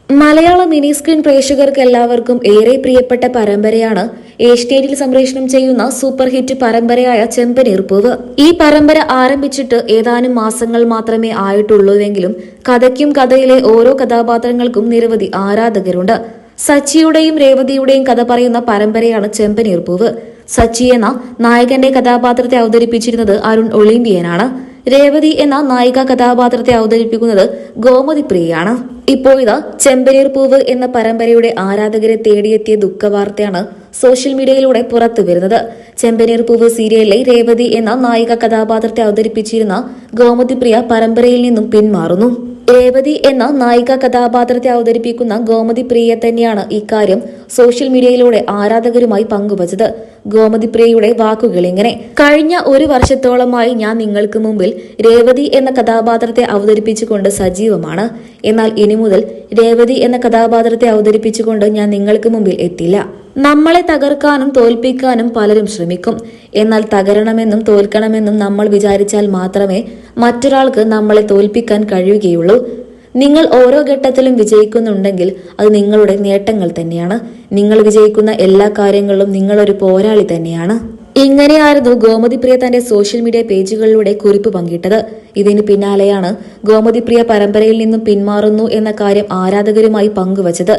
മലയാള mini screen പ്രേക്ഷകർക്ക് എല്ലാവർക്കും ഏറെ പ്രിയപ്പെട്ട പരമ്പരയാണ് ഏഷ്യാനെറ്റിൽ സംപ്രേഷണം ചെയ്യുന്ന സൂപ്പർ ഹിറ്റ് പരമ്പരയായ ചെമ്പനീർപ്പൂവ്. ഈ പരമ്പര ആരംഭിച്ചിട്ട് ഏതാനും മാസങ്ങൾ മാത്രമേ ആയിട്ടുള്ളൂവെങ്കിലും കഥയ്ക്കും കഥയിലെ ഓരോ കഥാപാത്രങ്ങൾക്കും നിരവധി ആരാധകരുണ്ട്. സച്ചിയുടെയും രേവതിയുടെയും കഥ പറയുന്ന പരമ്പരയാണ് ചെമ്പനീർപ്പൂവ്. സച്ചി എന്ന നായകന്റെ കഥാപാത്രത്തെ അവതരിപ്പിച്ചിരുന്നത് അരുൺ ഒളിമ്പിയനാണ്. രേവതി എന്ന നായിക കഥാപാത്രത്തെ അവതരിപ്പിക്കുന്നത് ഗോമതി പ്രിയയാണ്. ഇപ്പോഴിതാ ചെമ്പനീർപ്പൂവ് എന്ന പരമ്പരയുടെ ആരാധകരെ തേടിയെത്തിയ ദുഃഖവാർത്തയാണ് സോഷ്യൽ മീഡിയയിലൂടെ പുറത്തു വരുന്നത്. ചെമ്പനീർപ്പൂവ് സീരിയലിലെ രേവതി എന്ന നായിക കഥാപാത്രത്തെ അവതരിപ്പിച്ചിരുന്ന ഗോമതി പ്രിയ പരമ്പരയിൽ നിന്നും പിന്മാറുന്നു. രേവതി എന്ന നായിക കഥാപാത്രത്തെ അവതരിപ്പിക്കുന്ന ഗോമതി പ്രിയ തന്നെയാണ് ഇക്കാര്യം സോഷ്യൽ മീഡിയയിലൂടെ ആരാധകരുമായി പങ്കുവച്ചത്. ഗോമതി പ്രിയയുടെ വാക്കുകൾ ഇങ്ങനെ: കഴിഞ്ഞ ഒരു വർഷത്തോളമായി ഞാൻ നിങ്ങൾക്ക് മുമ്പിൽ രേവതി എന്ന കഥാപാത്രത്തെ അവതരിപ്പിച്ചുകൊണ്ട് സജീവമാണ്. എന്നാൽ ഇനി മുതൽ രേവതി എന്ന കഥാപാത്രത്തെ അവതരിപ്പിച്ചുകൊണ്ട് ഞാൻ നിങ്ങൾക്ക് മുമ്പിൽ എത്തില്ല. നമ്മളെ തകർക്കാനും തോൽപ്പിക്കാനും പലരും ശ്രമിക്കും. എന്നാൽ തകരണമെന്നും തോൽക്കണമെന്നും നമ്മൾ വിചാരിച്ചാൽ മാത്രമേ മറ്റൊരാൾക്ക് നമ്മളെ തോൽപ്പിക്കാൻ കഴിയുകയുള്ളൂ. നിങ്ങൾ ഓരോ ഘട്ടത്തിലും വിജയിക്കുന്നുണ്ടെങ്കിൽ അത് നിങ്ങളുടെ നേട്ടങ്ങൾ തന്നെയാണ്. നിങ്ങൾ വിജയിക്കുന്ന എല്ലാ കാര്യങ്ങളിലും നിങ്ങളൊരു പോരാളി തന്നെയാണ്. ഇങ്ങനെയായിരുന്നു ഗോമതി പ്രിയ തന്റെ സോഷ്യൽ മീഡിയ പേജുകളിലൂടെ കുറിപ്പ് പങ്കിട്ടത്. ഇതിന് പിന്നാലെയാണ് ഗോമതി പ്രിയ പരമ്പരയിൽ നിന്നും പിന്മാറുന്നു എന്ന കാര്യം ആരാധകരുമായി പങ്കുവച്ചത്.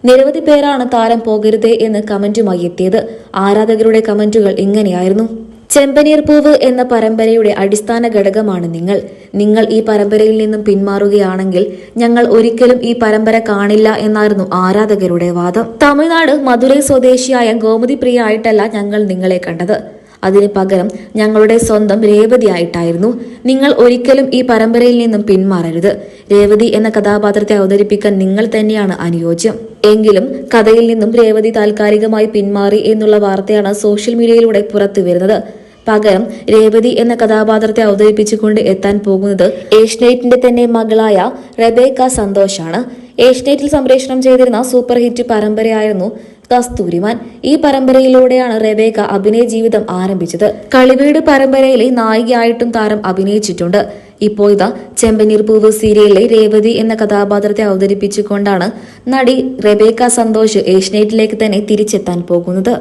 നിരവധി പേരാണ് താരം പോകരുതേ എന്ന് കമന്റുമായി എത്തിയത്. ആരാധകരുടെ കമന്റുകൾ ഇങ്ങനെയായിരുന്നു: ചെമ്പനീർപ്പൂവ് എന്ന പരമ്പരയുടെ അടിസ്ഥാന ഘടകമാണ് നിങ്ങൾ ഈ പരമ്പരയിൽ നിന്നും പിന്മാറുകയാണെങ്കിൽ ഞങ്ങൾ ഒരിക്കലും ഈ പരമ്പര കാണില്ല എന്നായിരുന്നു ആരാധകരുടെ വാദം. തമിഴ്നാട് മധുരൈ സ്വദേശിയായ ഗോമതി പ്രിയ ആയിട്ടല്ല ഞങ്ങൾ നിങ്ങളെ കണ്ടത്. അതിന് പകരം ഞങ്ങളുടെ സ്വന്തം രേവതി ആയിട്ടായിരുന്നു. നിങ്ങൾ ഒരിക്കലും ഈ പരമ്പരയിൽ നിന്നും പിന്മാറരുത്. രേവതി എന്ന കഥാപാത്രത്തെ അവതരിപ്പിക്കാൻ നിങ്ങൾ തന്നെയാണ് അനുയോജ്യം. എങ്കിലും കഥയിൽ നിന്നും രേവതി താൽക്കാലികമായി പിന്മാറി എന്നുള്ള വാർത്തയാണ് സോഷ്യൽ മീഡിയയിലൂടെ പുറത്തു വരുന്നത്. പകരം രേവതി എന്ന കഥാപാത്രത്തെ അവതരിപ്പിച്ചുകൊണ്ട് എത്താൻ പോകുന്നത് ഏഷ്യാനെറ്റിന്റെ തന്നെ മകളായ റെബേക്ക സന്തോഷാണ്. ഏഷ്യാനെറ്റിൽ സംപ്രേഷണം ചെയ്തിരുന്ന സൂപ്പർ ഹിറ്റ് പരമ്പരയായിരുന്നു കസ്തൂരിമാൻ. ഈ പരമ്പരയിലൂടെയാണ് റെബേക്ക അഭിനയ ജീവിതം ആരംഭിച്ചത്. കളിവീട് പരമ്പരയിലെ നായികയായിട്ടും താരം അഭിനയിച്ചിട്ടുണ്ട്. ഇപ്പോൾ ഇതാ ചെമ്പനീർപ്പൂവ് സീരിയലിലെ രേവതി എന്ന കഥാപാത്രത്തെ അവതരിപ്പിച്ചുകൊണ്ടാണ് നടി റെബേക്ക സന്തോഷ് ഏഷ്യാനെറ്റിലേക്ക് തന്നെ തിരിച്ചെത്താൻ പോകുന്നത്.